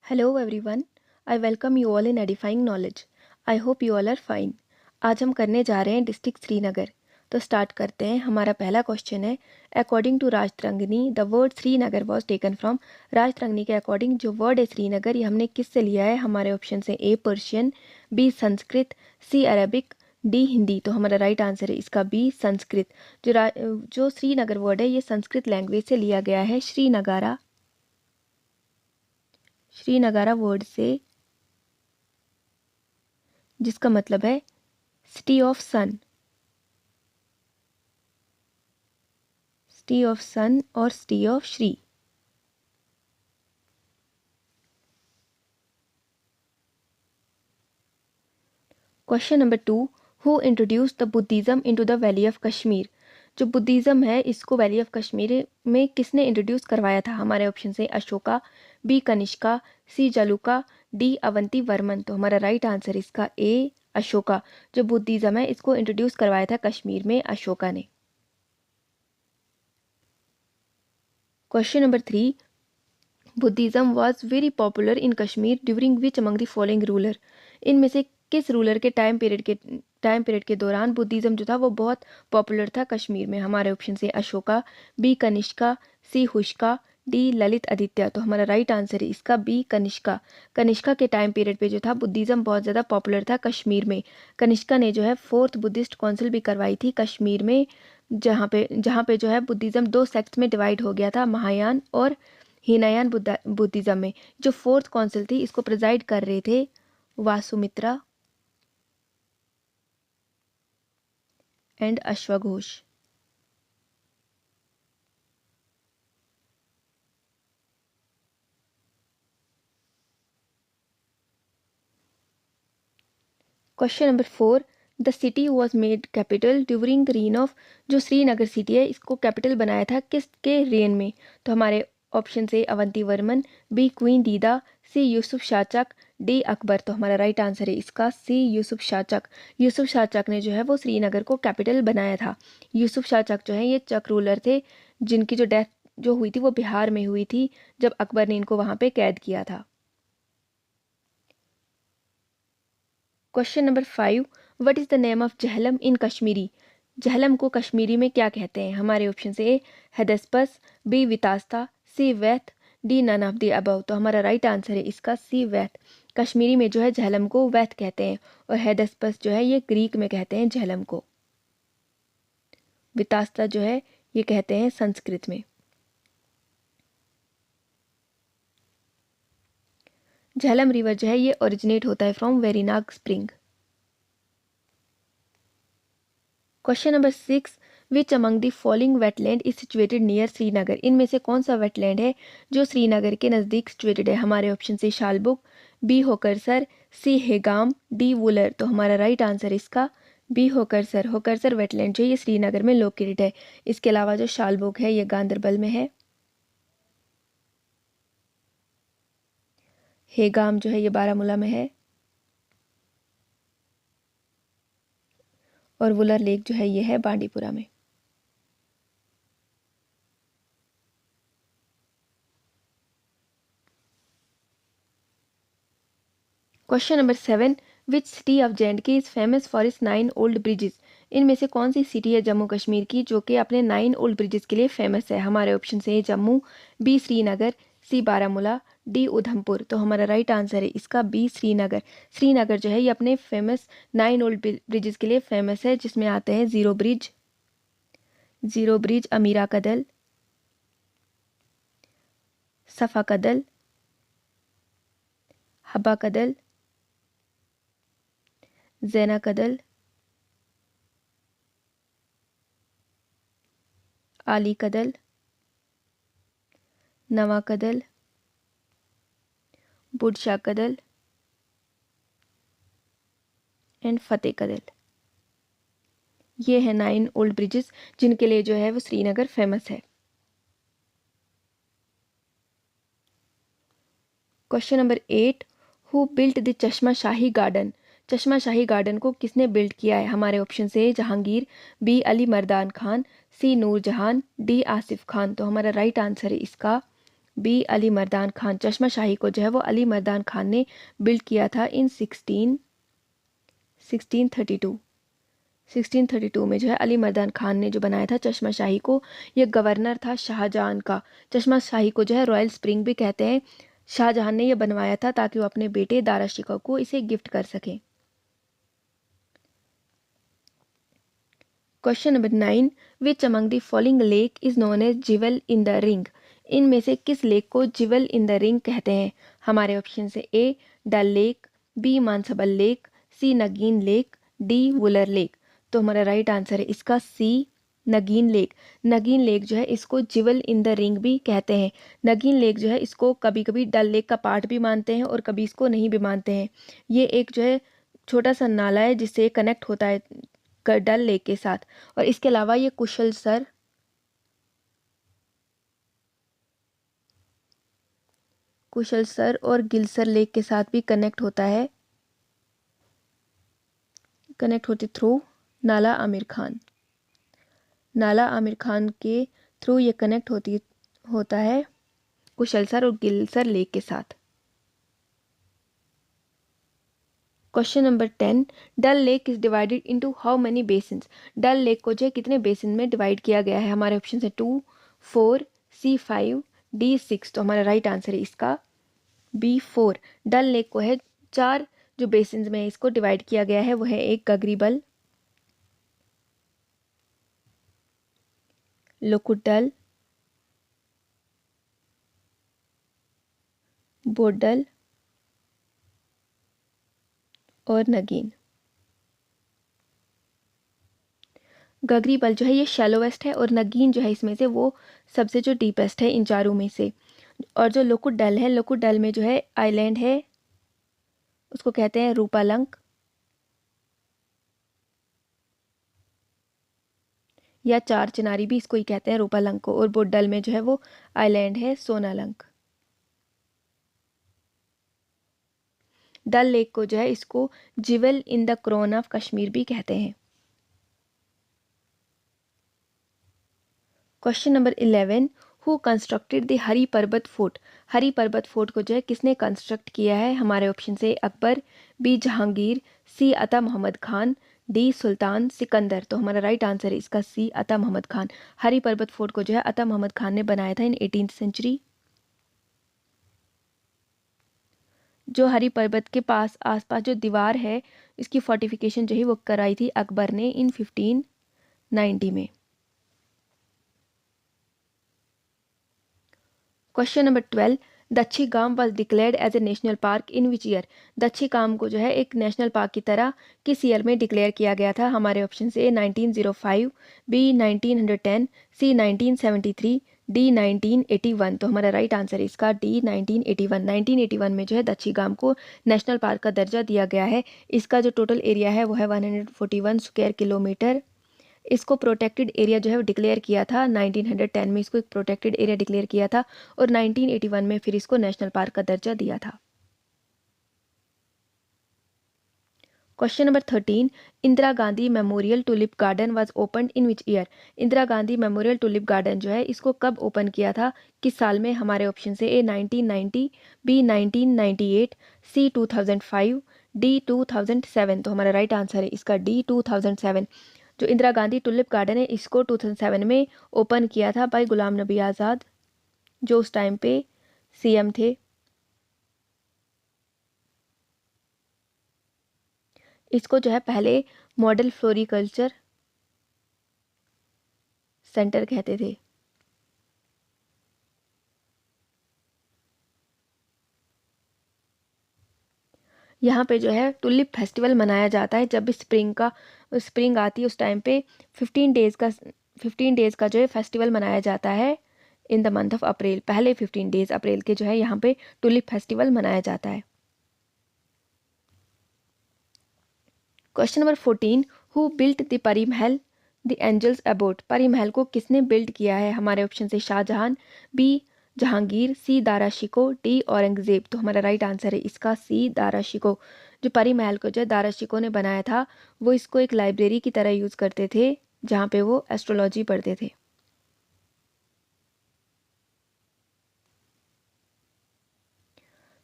Hello everyone, I welcome you all in Edifying Knowledge. I hope you all are fine. आज हम करने जा रहे हैं डिस्ट्रिक्ट श्रीनगर। तो स्टार्ट करते हैं। हमारा पहला क्वेश्चन है, according to Rajatarangini the word Srinagar was taken from. Rajatarangini के अकॉर्डिंग जो वर्ड है श्रीनगर ये हमने किससे लिया है? हमारे ऑप्शन है ए पर्शियन, बी संस्कृत, सी अरबिक, डी हिंदी। तो हमारा राइट आंसर है इसका बी संस्कृत। जो श्रीनगर वर्ड है ये संस्कृत लैंग्वेज से लिया गया है। श्रीनगारा वर्ड से, जिसका मतलब है city of sun, city of sun और city of Shri. Question number 2, who introduced the Buddhism into the valley of Kashmir. जो बुद्धिज्म है इसको वैली ऑफ कश्मीर में किसने इंट्रोड्यूस करवाया था? हमारे ऑप्शन है अशोका, बी कनिष्का, सी जलुका, डी अवंती वर्मन। तो हमारा राइट आंसर इसका ए अशोका। जो बुद्धिज्म है इसको इंट्रोड्यूस करवाया था कश्मीर में अशोका ने। Question number 3, Buddhism was very popular in Kashmir during which among the following ruler. इनमें से किस रूलर के टाइम पीरियड के दौरान बुद्धिज्म जो था वो बहुत पॉपुलर था कश्मीर में? हमारे ऑप्शन से अशोका, बी कनिष्का, सी हुष्का, डी ललित आदित्य। तो हमारा राइट आंसर है इसका बी कनिष्का। कनिष्का के टाइम पीरियड पे जो था बुद्धिज्म बहुत ज़्यादा पॉपुलर था कश्मीर में। कनिष्का ने जो है 4th बुद्धिस्ट काउंसिल भी करवाई थी कश्मीर में, जहाँ पे जो है बुद्धिज्म 2 सेक्ट्स में डिवाइड हो गया था, महायान और हीनयान बुद्धिज्म में। जो 4th काउंसिल थी इसको प्रिजाइड कर रहे थे वासुमित्रा एंड अश्वघोष। Question number 4, the city was made capital during the reign of. जो श्रीनगर सिटी है इसको कैपिटल बनाया था किसके रेन में? तो हमारे ऑप्शन से अवंती वर्मन, बी क्वीन दीदा, सी यूसुफ शाचक, डी अकबर। तो हमारा राइट आंसर है इसका सी यूसुफ शाचक। यूसुफ शाचक ने जो है वो श्रीनगर को कैपिटल बनाया था। यूसुफ शाचक जो है ये चक रूलर थे जिनकी जो डेथ जो हुई थी वो बिहार में हुई थी जब अकबर ने इनको वहाँ पे कैद किया था। Question number 5, what is the name of Jhelum in Kashmiri. Jhelum को कश्मीरी में क्या कहते हैं? हमारे ऑप्शन से A Hydaspes, B Vitasta, C Veth, D none of the above. तो हमारा राइट आंसर है इसका सी वैथ। कश्मीरी में जो है झेलम को वैथ कहते हैं और हेदस्पस जो है ये ग्रीक में कहते हैं झेलम को। वितास्ता जो है ये कहते हैं संस्कृत में। झेलम रिवर जो है ये ओरिजिनेट होता है from Verinag spring. Question number 6, which among the following wetland is situated near Srinagar. इनमें से कौन सा वेटलैंड है जो श्रीनगर के नज़दीक सिचुएटेड है? हमारे ऑप्शन से शालबुग, बी होकरसर, सी हेगाम, डी वुलर। तो हमारा राइट आंसर इसका बी होकरसर। होकरसर वेटलैंड जो ये श्रीनगर में लोकेटेड है। इसके अलावा जो शालबुग है ये गांदरबल में है, हेगाम जो है ये बारामूला में है और वुलर लेक जो है ये है बांडीपुरा में। Question number 7, which city of J&K is famous for its 9 old bridges. इनमें से कौन सी सिटी है जम्मू कश्मीर की जो कि अपने 9 ओल्ड ब्रिजेस के लिए फेमस है? हमारे ऑप्शन से जम्मू, बी श्रीनगर, सी बारामूला, डी उधमपुर। तो हमारा राइट आंसर है इसका बी श्रीनगर। श्रीनगर जो है ये अपने फेमस 9 ओल्ड ब्रिजेस के लिए फेमस है, जिसमें आते हैं ज़ीरो ब्रिज, अमीरा कदल, सफ़ा कदल, हब्बा कदल, जैना कदल, आली कदल, नवा कदल, बुढ़शा कदल एंड फतेह कदल। ये है 9 ओल्ड ब्रिजेस जिनके लिए जो है वो श्रीनगर फेमस है। Question number 8, who built the चश्मा शाही गार्डन। चश्मा शाही गार्डन को किसने बिल्ड किया है? हमारे ऑप्शन से जहांगीर, बी अली मर्दान खान, सी नूरजहान, डी आसिफ खान। तो हमारा राइट आंसर है इसका बी अली मर्दान खान। चश्मा शाही को जो है वो अली मर्दान खान ने बिल्ड किया था इन 1632 में जो है अली मर्दान खान ने जो बनाया था चश्मा शाही को। यह गवर्नर था शाहजहां का। चश्मा शाही को जो है रॉयल स्प्रिंग भी कहते हैं। शाहजहां ने यह बनवाया था ताकि वो अपने बेटे दारा शिकोह को इसे गिफ्ट कर सके। Question number 9, which among the following lake is known as jewel in the ring. इनमें से किस लेक को जिवल इन द रिंग कहते हैं? हमारे ऑप्शन से ए डल लेक, बी मानसबल लेक, सी नगीन लेक, डी वुलर लेक। तो हमारा राइट आंसर है इसका सी नगीन लेक। नगीन लेक जो है इसको जिवल इन द रिंग भी कहते हैं। नगीन लेक जो है इसको कभी कभी डल लेक का पार्ट भी मानते हैं और कभी इसको नहीं भी मानते हैं। ये एक जो है छोटा सा नाला है जिससे कनेक्ट होता है डल लेक के साथ। और इसके अलावा ये कुशलसर और गिलसर लेक के साथ भी कनेक्ट होता है, कनेक्ट होते थ्रू नाला आमिर खान। नाला आमिर खान के थ्रू ये कनेक्ट होता है कुशलसर और गिलसर लेक के साथ। Question number 10, Dal lake is divided into how many basins. Dal lake को जो है कितने बेसिन में डिवाइड किया गया है? हमारे ऑप्शन है 2, 4, सी 5, डी 6। तो हमारा राइट आंसर है इसका बी 4। डल लेक को है 4 जो बेसिन में इसको डिवाइड किया गया है। वो है एक गगरीबल, लोकुडल, बोडल और नगीन। गगरीबल जो है ये शैलोवेस्ट है और नगीन जो है इसमें से वो सबसे जो डीपेस्ट है इन चारों में से। और जो लोकुडल है, लोकुडल में जो है आइलैंड है उसको कहते हैं रूपालंक या चार चिनारी भी इसको ही कहते हैं रूपालंक को। और बोडल में जो है वो आइलैंड है सोनालंक। डल लेक को जो है इसको jewel in the crown of Kashmir भी कहते हैं। Question number 11, who constructed the Hari Parbat fort. Hari Parbat fort को जो है किसने कंस्ट्रक्ट किया है? हमारे ऑप्शन से अकबर, बी जहांगीर, सी अता मोहम्मद खान, डी सुल्तान सिकंदर। तो हमारा राइट आंसर है इसका सी अता मोहम्मद खान। हरी पर्वत फोर्ट को जो है अता मोहम्मद खान ने बनाया था इन 18th सेंचुरी। जो हरी पर्वत के पास आसपास जो दीवार है इसकी फोर्टिफिकेशन जो है वो कराई थी अकबर ने इन 1590 में। Question number 12, Dachigam was declared as a national park in which year. Dachigam को जो है एक नेशनल पार्क की तरह किस ईयर में डिक्लेयर किया गया था? हमारे ऑप्शन से 1905, बी 1910, सी 1973, डी 1981। तो हमारा राइट आंसर है इसका डी 1981। 1981 में जो है दच्छी गाम को नेशनल पार्क का दर्जा दिया गया है। इसका जो टोटल एरिया है वो है 141 स्क्वायर किलोमीटर। इसको प्रोटेक्टेड एरिया जो है वो डिक्लेयर किया था 1910 में। इसको एक प्रोटेक्टेड एरिया डिक्लेयर किया था और 1981 में फिर इसको नेशनल पार्क का दर्जा दिया था। Question number 13, Indira Gandhi memorial tulip garden was opened in which year. Indira Gandhi memorial tulip garden जो है इसको कब ओपन किया था, किस साल में? हमारे ऑप्शन से ए 1990, बी 1998, सी 2005, डी 2007। तो हमारा राइट आंसर है इसका डी 2007। जो इंदिरा गांधी टुलिप गार्डन है इसको 2007 में ओपन किया था बाय गुलाम नबी आज़ाद जो उस टाइम पे सीएम थे। इसको जो है पहले मॉडल फ्लोरिकल्चर सेंटर कहते थे। यहाँ पे जो है टुलिप फेस्टिवल मनाया जाता है जब भी स्प्रिंग आती है उस टाइम पे 15 डेज का जो है फेस्टिवल मनाया जाता है in the month of April. पहले 15 डेज अप्रैल के जो है यहाँ पे टुलिप फेस्टिवल मनाया जाता है। Question number 14, who built the परी महल द एंजल्स अबोट। परी महल को किसने बिल्ड किया है? हमारे ऑप्शन से शाहजहां, बी जहांगीर, सी दारा शिको, डी औरंगजेब। तो हमारा राइट आंसर है इसका सी दारा शिको। जो परी महल को जो है दारा शिको ने बनाया था वो इसको एक लाइब्रेरी की तरह यूज़ करते थे जहाँ पे वो एस्ट्रोलॉजी पढ़ते थे।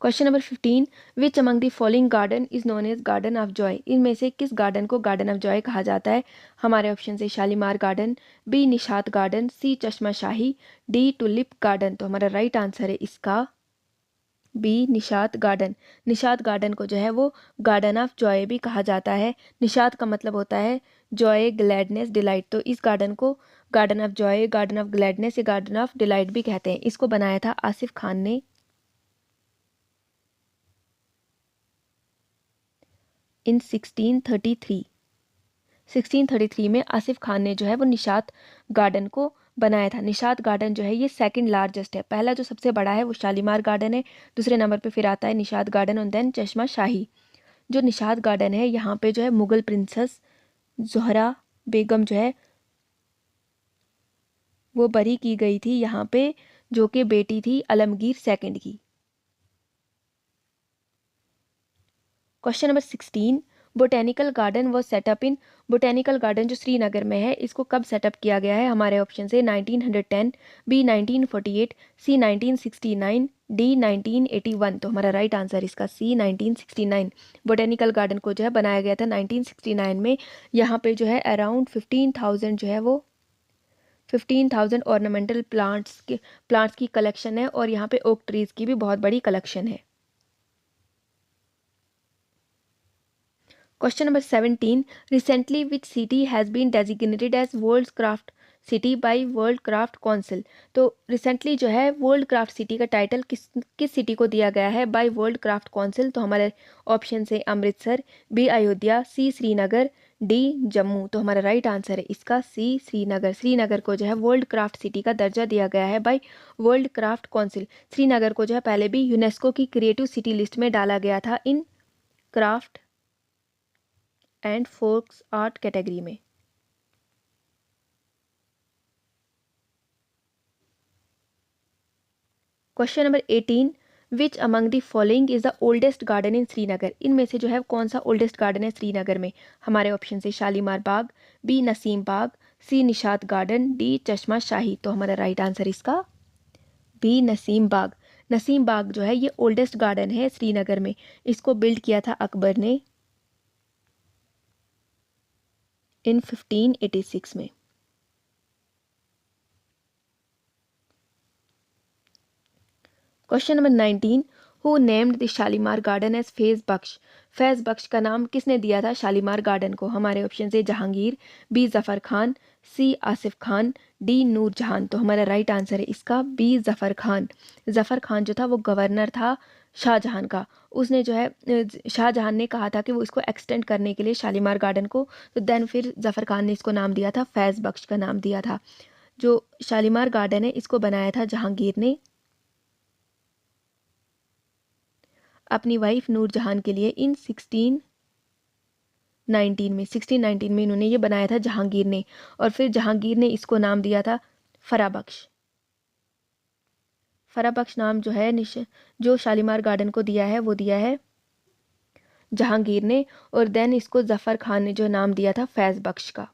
Question number 15, which among the following garden is known as garden of joy? इनमें से किस गार्डन को गार्डन ऑफ जॉय कहा जाता है? हमारे ऑप्शन है Shalimar garden, B Nishat garden, C Chashma Shahi, D tulip garden. तो हमारा राइट आंसर है इसका B Nishat garden. Nishat garden को जो है वो गार्डन ऑफ जॉय भी कहा जाता है। निशात का मतलब होता है जॉय, ग्लैडनेस, डिलाइट। तो इस गार्डन को garden of Joy, garden of gladness या गार्डन ऑफ डिलाइट भी कहते हैं। इसको बनाया था आसिफ खान ने इन 1633। 1633 में आसिफ खान ने जो है वो निशात गार्डन को बनाया था। निशात गार्डन जो है ये सेकंड लार्जेस्ट है। पहला जो सबसे बड़ा है वो शालीमार गार्डन है, दूसरे नंबर पे फिर आता है निशात गार्डन और देन चश्मा शाही। जो निशात गार्डन है यहाँ पे जो है मुगल प्रिंसेस ज़ोहरा बेगम जो है वो बरी की गई थी यहाँ पे, जो कि बेटी थी आलमगीर सेकंड की। Question number 16, botanical garden was setup in. Botanical garden जो श्रीनगर में है इसको कब सेटअप किया गया है? हमारे ऑप्शन है 1910, बी 1948, सी 1969, डी 1981। तो हमारा राइट आंसर इसका सी 1969। बोटेनिकल गार्डन को जो है बनाया गया था 1969 में। यहाँ पे जो है अराउंड 15,000 जो है वो 15,000 ऑर्नामेंटल प्लांट्स की कलेक्शन है और यहाँ पे ओक ट्रीज की भी बहुत बड़ी कलेक्शन है। Question number 17. Recently, which city has been designated as World Craft City by World Craft Council? तो रिसेंटली जो है वर्ल्ड क्राफ्ट सिटी का टाइटल किस सिटी को दिया गया है बाय वर्ल्ड क्राफ्ट काउंसिल? तो हमारे ऑप्शन है अमृतसर, बी अयोध्या, सी श्रीनगर, डी जम्मू। तो हमारा राइट आंसर है इसका सी श्रीनगर। श्रीनगर को जो है वर्ल्ड क्राफ्ट सिटी का दर्जा दिया गया है by World Craft Council. Srinagar को जो है पहले भी यूनेस्को की क्रिएटिव सिटी लिस्ट में डाला गया था in craft and folks art category में। Question number 18, which among the following is the oldest garden in Srinagar? इनमें से जो है कौन सा ओल्डेस्ट गार्डन है श्रीनगर में? हमारे ऑप्शन है शालीमार बाग, बी नसीम बाग, सी निशात गार्डन, डी चश्मा शाही। तो हमारा राइट आंसर इसका बी नसीम बाग। नसीम बाग जो है ये ओल्डेस्ट गार्डन है श्रीनगर में। इसको बिल्ड किया था अकबर ने इन 1586 में। Question number 19, who named the Shalimar garden as Faiz Bakhsh? Faiz Bakhsh का नाम किसने दिया था शालीमार गार्डन को? हमारे ऑप्शन है जहांगीर, बी जफ़र खान, सी आसिफ खान, डी नूर जहान। तो हमारा राइट आंसर है इसका बी जफ़र खान। जफ़र खान जो था वो गवर्नर था शाहजहां का। उसने जो है शाहजहां ने कहा था कि वो इसको एक्सटेंड करने के लिए शालीमार गार्डन को, तो देन फिर जफ़र खान ने इसको नाम दिया था फैज़ बख्श का नाम दिया था। जो शालीमार गार्डन है इसको बनाया था जहांगीर ने अपनी वाइफ नूरजहान के लिए इन 1619 में इन्होंने ये बनाया था जहांगीर ने, और फिर जहांगीर ने इसको नाम दिया था फराबख्श। फराबख्श नाम जो है जो शालीमार गार्डन को दिया है वो दिया है जहांगीर ने, और देन इसको जफ़र खान ने जो नाम दिया था फैज़ बख्श का।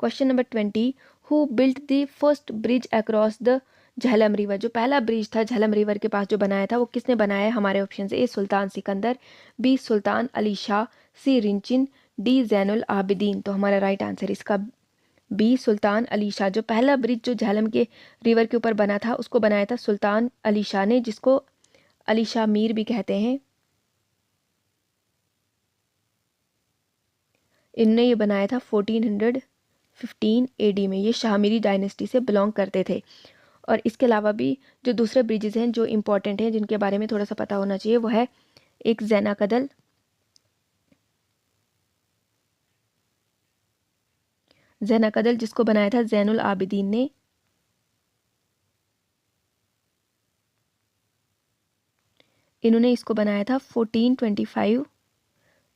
Question number 20, who built the first bridge across the Jhelum river? जो पहला ब्रिज था झेलम रिवर के पास जो बनाया था वो किसने बनाया है? हमारे option A Sultan Sikandar, B Sultan Ali Shah, C Rinchin, D Zainul Abidin. तो हमारा राइट आंसर इसका बी सुल्तान अली शाह। जो पहला ब्रिज जो झेलम के रिवर के ऊपर बना था उसको बनाया था सुल्तान अली शाह ने, जिसको अली शाह मीर भी कहते हैं। इनने ये बनाया था 1415 AD में। ये शाहमीरी डायनेस्टी से बिलोंग करते थे। और इसके अलावा भी जो दूसरे ब्रिजेस हैं जो इम्पोर्टेंट हैं जिनके बारे में थोड़ा सा पता होना चाहिए वो है एक जैना कदल, जैना कदल जिसको बनाया था जैनुल आबिदीन ने। इन्होंने इसको बनाया था 1425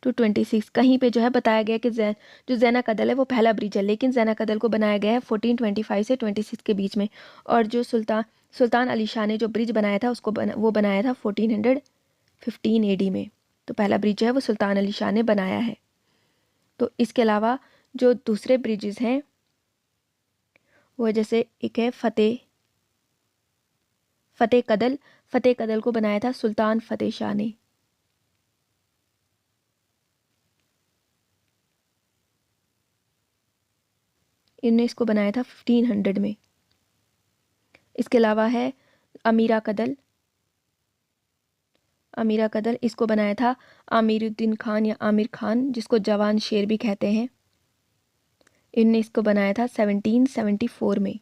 टू 26। कहीं पे जो है बताया गया कि जो जैना कदल है वो पहला ब्रिज है, लेकिन जैना कदल को बनाया गया है 1425 से 26 के बीच में। और जो सुल्तान अली शाह ने जो ब्रिज बनाया था वो बनाया था 1415 AD में। तो पहला ब्रिज है वो सुल्तान अली शाह ने बनाया है। तो इसके अलावा जो दूसरे ब्रिजेस हैं वो जैसे एक है फतेह कदल को बनाया था सुल्तान फतेह शाह ने। इनने इसको बनाया था 1500 में। इसके अलावा है अमीरा कदल। अमीरा कदल इसको बनाया था आमिरुद्दीन खान या आमिर खान, जिसको जवान शेर भी कहते हैं। इनने इसको बनाया था 1774 में।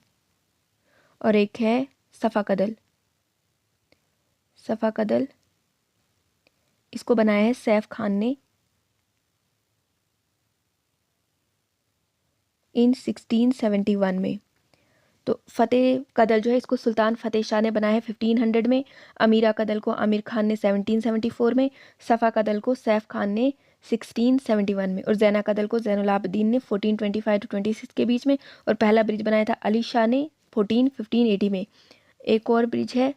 और एक है सफ़ा कदल। सफ़ा कदल इसको बनाया है सैफ खान ने इन 1671 में। तो फतेह कदल जो है इसको सुल्तान फतेह शाह ने बनाया है 1500 में। अमीरा कदल को आमिर खान ने 1774 में। सफ़ा कदल को सैफ खान ने 1671 में। और जैना कदल को जैनुल आबदीन ने 1425 to 26 के बीच में। और पहला ब्रिज बनाया था अली शाह ने 1580 में। एक और ब्रिज है,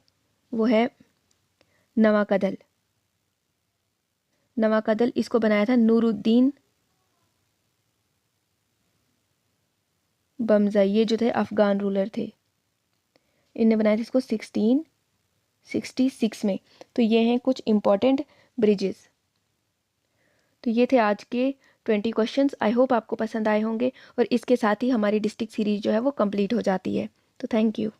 वो है नवा कदल। नवा कदल इसको बनाया था नूरुद्दीन बमजा, ये जो थे अफ़गान रूलर थे। इनने बनाया था इसको 1666 में। तो ये हैं कुछ इम्पॉर्टेंट ब्रिजेस। तो ये थे आज के 20 क्वेश्चंस। आई होप आपको पसंद आए होंगे। और इसके साथ ही हमारी डिस्ट्रिक्ट सीरीज जो है वो कंप्लीट हो जाती है। तो थैंक यू।